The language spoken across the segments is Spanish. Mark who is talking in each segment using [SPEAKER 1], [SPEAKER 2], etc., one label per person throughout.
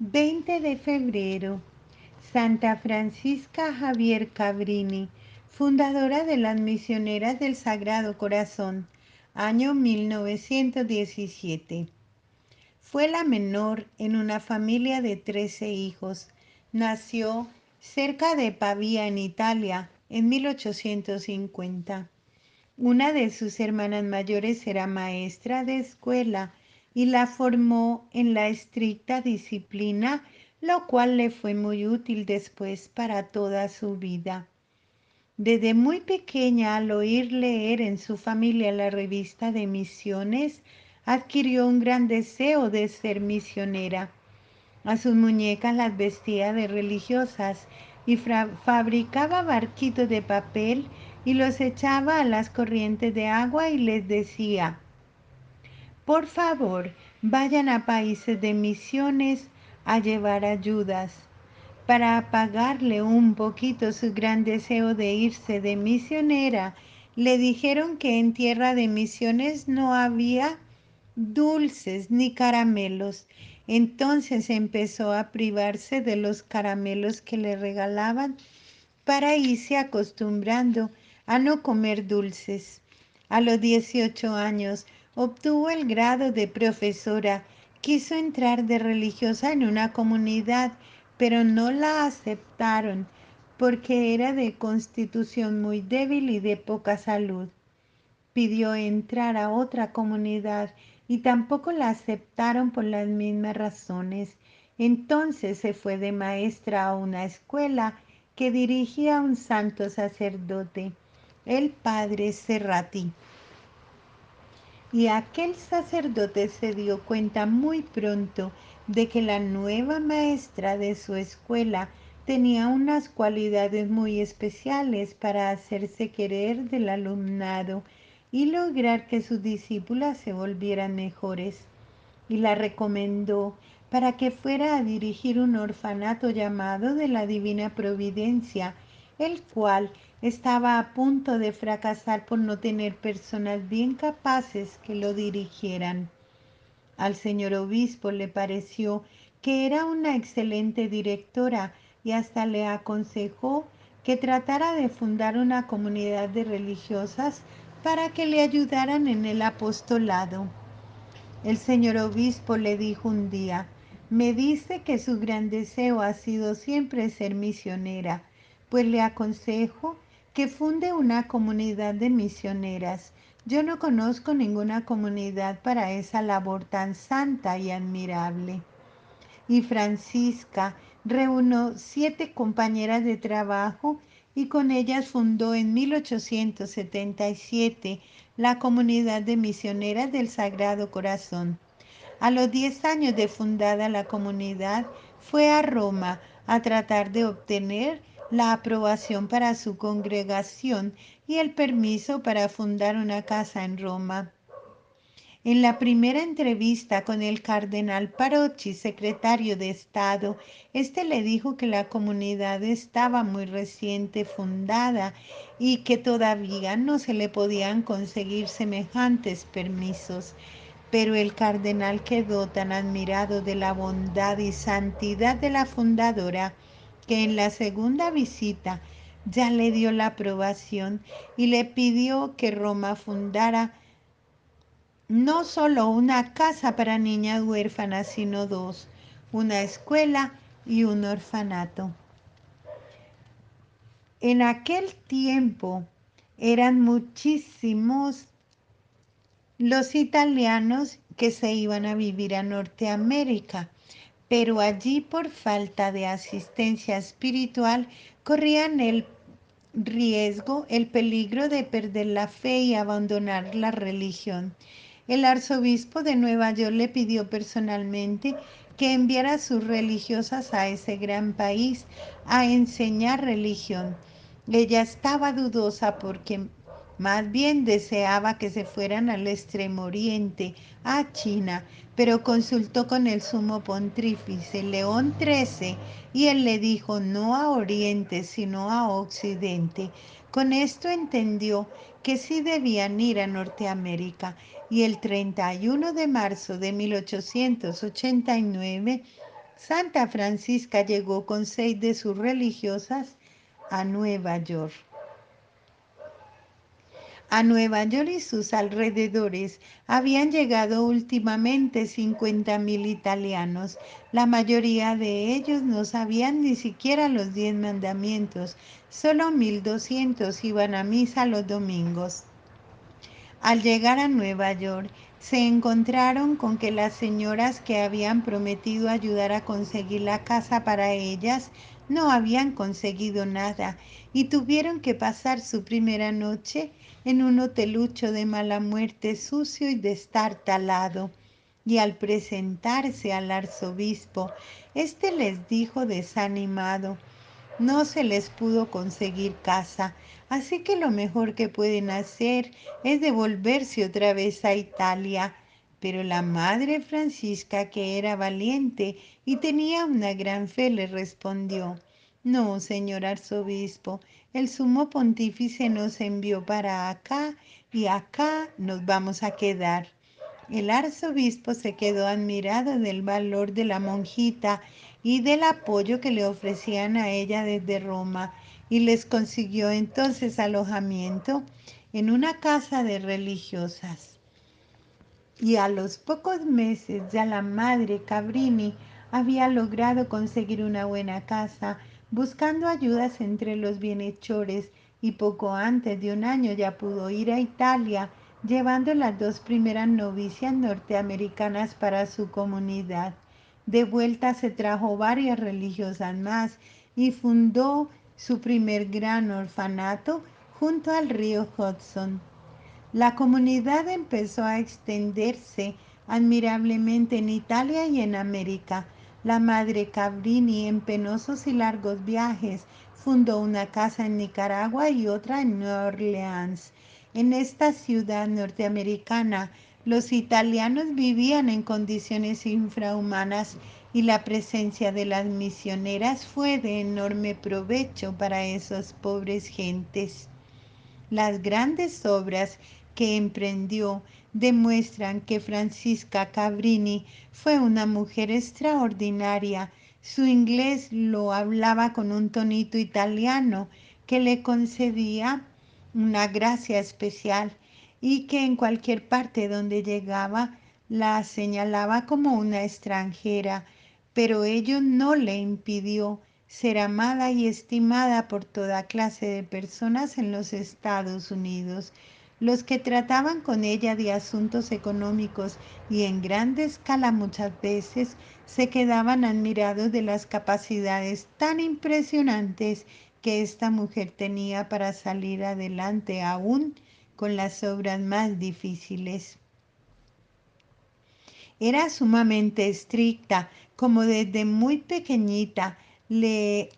[SPEAKER 1] 20 de febrero. Santa Francisca Javier Cabrini, fundadora de las Misioneras del Sagrado Corazón, año 1917. Fue la menor en una familia de 13 hijos. Nació cerca de Pavía, en Italia, en 1850. Una de sus hermanas mayores era maestra de escuela y la formó en la estricta disciplina, lo cual le fue muy útil después para toda su vida. Desde muy pequeña, al oír leer en su familia la revista de misiones, adquirió un gran deseo de ser misionera. A sus muñecas las vestía de religiosas y fabricaba barquitos de papel y los echaba a las corrientes de agua y les decía: por favor, vayan a países de misiones a llevar ayudas. Para apagarle un poquito su gran deseo de irse de misionera, le dijeron que en tierra de misiones no había dulces ni caramelos. Entonces empezó a privarse de los caramelos que le regalaban para irse acostumbrando a no comer dulces. A los 18 años obtuvo el grado de profesora. Quiso entrar de religiosa en una comunidad, pero no la aceptaron porque era de constitución muy débil y de poca salud. Pidió entrar a otra comunidad y tampoco la aceptaron por las mismas razones. Entonces se fue de maestra a una escuela que dirigía un santo sacerdote, el padre Serrati. Y aquel sacerdote se dio cuenta muy pronto de que la nueva maestra de su escuela tenía unas cualidades muy especiales para hacerse querer del alumnado y lograr que sus discípulas se volvieran mejores. Y la recomendó para que fuera a dirigir un orfanato llamado de la Divina Providencia, el cual estaba a punto de fracasar por no tener personas bien capaces que lo dirigieran. Al señor obispo le pareció que era una excelente directora y hasta le aconsejó que tratara de fundar una comunidad de religiosas para que le ayudaran en el apostolado. El señor obispo le dijo un día: me dice que su gran deseo ha sido siempre ser misionera, pues le aconsejo que funde una comunidad de misioneras. Yo no conozco ninguna comunidad para esa labor tan santa y admirable. Y Francisca reunió 7 compañeras de trabajo y con ellas fundó en 1877 la Comunidad de Misioneras del Sagrado Corazón. A los 10 años de fundada la comunidad, fue a Roma a tratar de obtener la aprobación para su congregación y el permiso para fundar una casa en Roma. En la primera entrevista con el cardenal Parocchi, secretario de Estado, este le dijo que la comunidad estaba muy reciente fundada y que todavía no se le podían conseguir semejantes permisos. Pero el cardenal quedó tan admirado de la bondad y santidad de la fundadora que en la segunda visita ya le dio la aprobación y le pidió que Roma fundara no solo una casa para niñas huérfanas, sino 2, una escuela y un orfanato. En aquel tiempo eran muchísimos los italianos que se iban a vivir a Norteamérica, pero allí por falta de asistencia espiritual corrían el riesgo, el peligro de perder la fe y abandonar la religión. El arzobispo de Nueva York le pidió personalmente que enviara a sus religiosas a ese gran país a enseñar religión. Ella estaba dudosa porque más bien deseaba que se fueran al Extremo Oriente, a China, pero consultó con el sumo pontífice León XIII y él le dijo no a Oriente, sino a Occidente. Con esto entendió que sí debían ir a Norteamérica y el 31 de marzo de 1889 Santa Francisca llegó con 6 de sus religiosas a Nueva York. A Nueva York y sus alrededores habían llegado últimamente 50.000 italianos. La mayoría de ellos no sabían ni siquiera los 10 mandamientos. Solo 1.200 iban a misa los domingos. Al llegar a Nueva York, se encontraron con que las señoras que habían prometido ayudar a conseguir la casa para ellas no habían conseguido nada y tuvieron que pasar su primera noche en un hotelucho de mala muerte, sucio y destartalado. Y al presentarse al arzobispo, éste les dijo desanimado: no se les pudo conseguir casa, así que lo mejor que pueden hacer es devolverse otra vez a Italia. Pero la madre Francisca, que era valiente y tenía una gran fe, le respondió: no, señor arzobispo, el sumo pontífice nos envió para acá y acá nos vamos a quedar. El arzobispo se quedó admirado del valor de la monjita y del apoyo que le ofrecían a ella desde Roma, y les consiguió entonces alojamiento en una casa de religiosas. Y a los pocos meses ya la madre Cabrini había logrado conseguir una buena casa, buscando ayudas entre los bienhechores, y poco antes de un año ya pudo ir a Italia, llevando las 2 primeras novicias norteamericanas para su comunidad. De vuelta se trajo varias religiosas más y fundó su primer gran orfanato junto al río Hudson. La comunidad empezó a extenderse admirablemente en Italia y en América. La madre Cabrini, en penosos y largos viajes, fundó una casa en Nicaragua y otra en Nueva Orleans. En esta ciudad norteamericana, los italianos vivían en condiciones infrahumanas y la presencia de las misioneras fue de enorme provecho para esas pobres gentes. Las grandes obras que emprendió demuestran que Francisca Cabrini fue una mujer extraordinaria. Su inglés lo hablaba con un tonito italiano que le concedía una gracia especial, y que en cualquier parte donde llegaba la señalaba como una extranjera, pero ello no le impidió ser amada y estimada por toda clase de personas en los Estados Unidos. Los que trataban con ella de asuntos económicos y en grande escala muchas veces se quedaban admirados de las capacidades tan impresionantes que esta mujer tenía para salir adelante aún con las obras más difíciles. Era sumamente estricta, como desde muy pequeñita le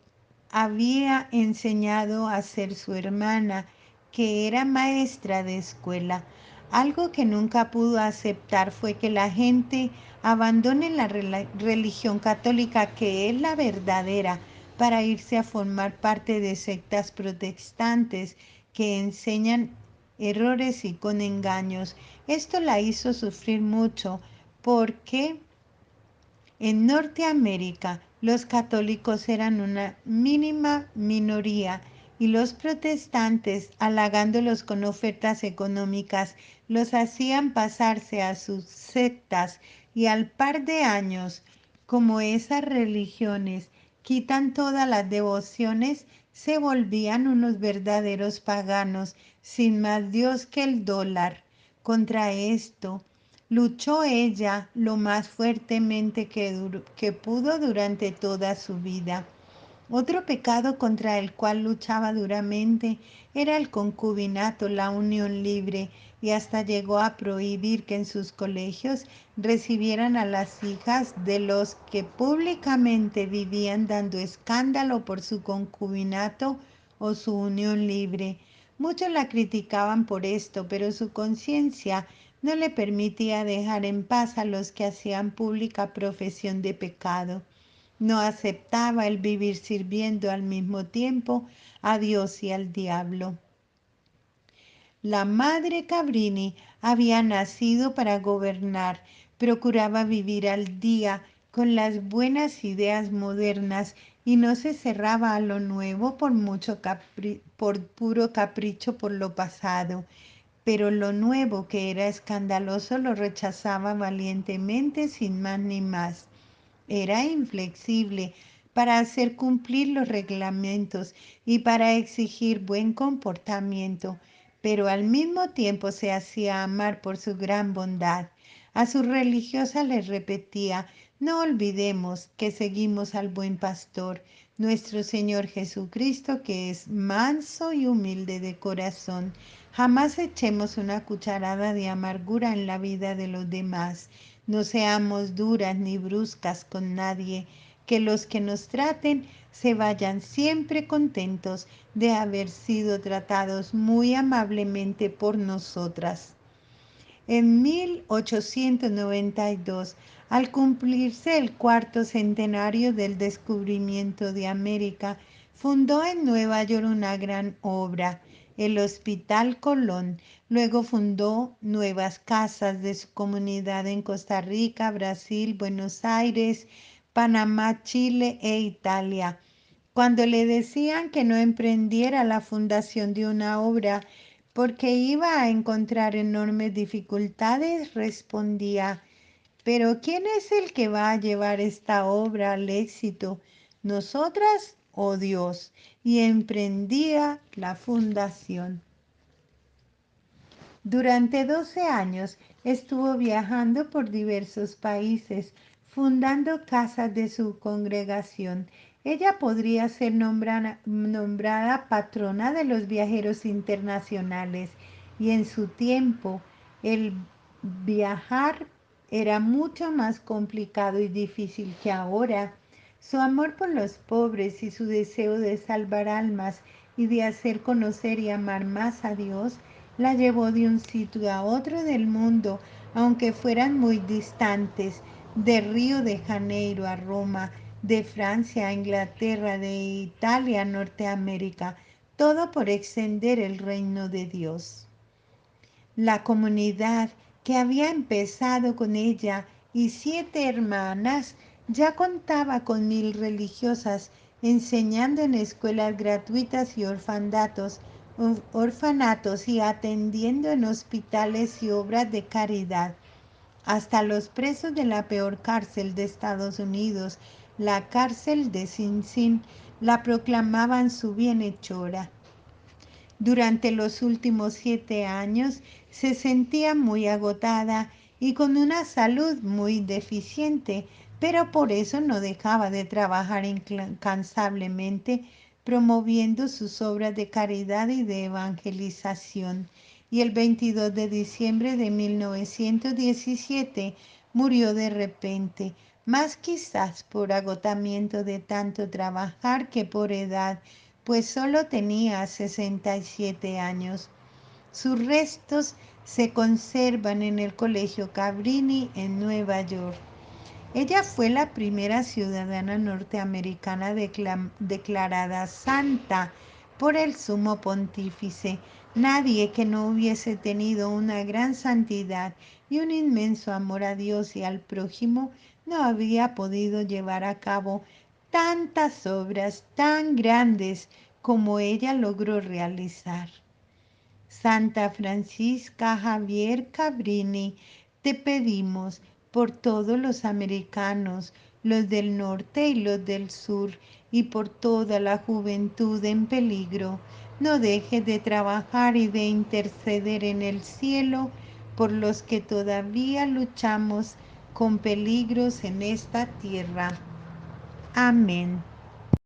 [SPEAKER 1] había enseñado a ser su hermana, que era maestra de escuela. Algo que nunca pudo aceptar fue que la gente abandone la religión católica, que es la verdadera, para irse a formar parte de sectas protestantes que enseñan errores y con engaños. Esto la hizo sufrir mucho, porque en Norteamérica los católicos eran una mínima minoría y los protestantes, halagándolos con ofertas económicas, los hacían pasarse a sus sectas, y al par de años, como esas religiones quitan todas las devociones, se volvían unos verdaderos paganos, sin más Dios que el dólar. Contra esto luchó ella lo más fuertemente que pudo durante toda su vida. Otro pecado contra el cual luchaba duramente era el concubinato, la unión libre, y hasta llegó a prohibir que en sus colegios recibieran a las hijas de los que públicamente vivían dando escándalo por su concubinato o su unión libre. Muchos la criticaban por esto, pero su conciencia no le permitía dejar en paz a los que hacían pública profesión de pecado. No aceptaba el vivir sirviendo al mismo tiempo a Dios y al diablo. La madre Cabrini había nacido para gobernar, procuraba vivir al día con las buenas ideas modernas y no se cerraba a lo nuevo por puro capricho por lo pasado, pero lo nuevo que era escandaloso lo rechazaba valientemente sin más ni más. Era inflexible para hacer cumplir los reglamentos y para exigir buen comportamiento, pero al mismo tiempo se hacía amar por su gran bondad. A sus religiosas les repetía: no olvidemos que seguimos al buen pastor, nuestro Señor Jesucristo, que es manso y humilde de corazón. Jamás echemos una cucharada de amargura en la vida de los demás. No seamos duras ni bruscas con nadie, que los que nos traten se vayan siempre contentos de haber sido tratados muy amablemente por nosotras. En 1892, al cumplirse el cuarto centenario del descubrimiento de América, fundó en Nueva York una gran obra, el Hospital Colón. Luego fundó nuevas casas de su comunidad en Costa Rica, Brasil, Buenos Aires, Panamá, Chile e Italia. Cuando le decían que no emprendiera la fundación de una obra porque iba a encontrar enormes dificultades, respondía: pero ¿quién es el que va a llevar esta obra al éxito? ¿Nosotras o Dios? Y emprendía la fundación. Durante 12 años estuvo viajando por diversos países, fundando casas de su congregación. Ella podría ser nombrada patrona de los viajeros internacionales, y en su tiempo el viajar era mucho más complicado y difícil que ahora. Su amor por los pobres y su deseo de salvar almas y de hacer conocer y amar más a Dios la llevó de un sitio a otro del mundo, aunque fueran muy distantes, de Río de Janeiro a Roma, de Francia a Inglaterra, de Italia a Norteamérica, todo por extender el reino de Dios. La comunidad que había empezado con ella y 7 hermanas ya contaba con 1000 religiosas, enseñando en escuelas gratuitas y orfanatos y atendiendo en hospitales y obras de caridad. Hasta los presos de la peor cárcel de Estados Unidos, la cárcel de Sing Sing, la proclamaban su bienhechora. Durante los últimos 7 años se sentía muy agotada y con una salud muy deficiente, pero por eso no dejaba de trabajar incansablemente promoviendo sus obras de caridad y de evangelización. Y el 22 de diciembre de 1917 murió de repente, más quizás por agotamiento de tanto trabajar que por edad, pues solo tenía 67 años. Sus restos se conservan en el Colegio Cabrini en Nueva York. Ella fue la primera ciudadana norteamericana declarada santa por el Sumo Pontífice. Nadie que no hubiese tenido una gran santidad y un inmenso amor a Dios y al prójimo no había podido llevar a cabo tantas obras tan grandes como ella logró realizar. Santa Francisca Javier Cabrini, te pedimos por todos los americanos, los del norte y los del sur, y por toda la juventud en peligro, no dejes de trabajar y de interceder en el cielo por los que todavía luchamos con peligros en esta tierra. Amén.